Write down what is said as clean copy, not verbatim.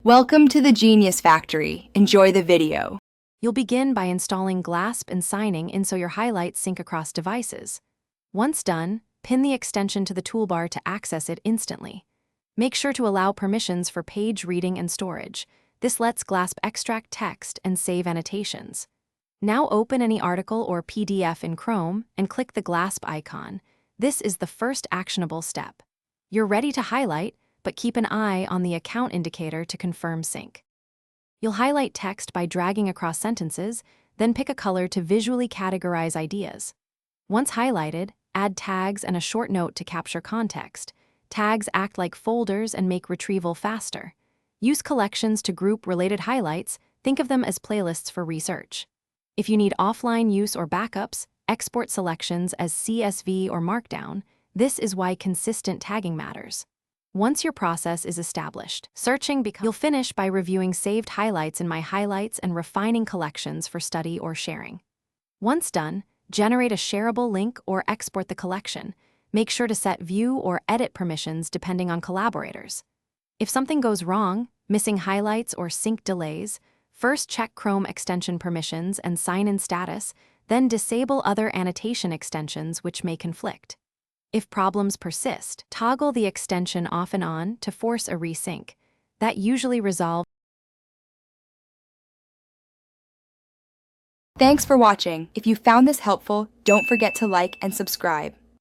Welcome to the Genius Factory. Enjoy the video. You'll begin by installing Glassp and signing in so your highlights sync across devices. Once done, pin the extension to the toolbar to access it instantly. Make sure to allow permissions for page reading and storage. This lets Glassp extract text and save annotations. Now open any article or PDF in Chrome and click the Glassp icon. This is the first actionable step. You're ready to highlight, but keep an eye on the account indicator to confirm sync. You'll highlight text by dragging across sentences, then pick a color to visually categorize ideas. Once highlighted, add tags and a short note to capture context. Tags act like folders and make retrieval faster. Use collections to group related highlights. Think of them as playlists for research. If you need offline use or backups, export selections as CSV or Markdown. This is why consistent tagging matters. Once your process is established, you'll finish by reviewing saved highlights in My Highlights and refining collections for study or sharing. Once done, generate a shareable link or export the collection. Make sure to set view or edit permissions depending on collaborators. If something goes wrong, missing highlights or sync delays, first check Chrome extension permissions and sign-in status, then disable other annotation extensions which may conflict. If problems persist, toggle the extension off and on to force a resync. That usually resolves. Thanks for watching. If you found this helpful, don't forget to like and subscribe.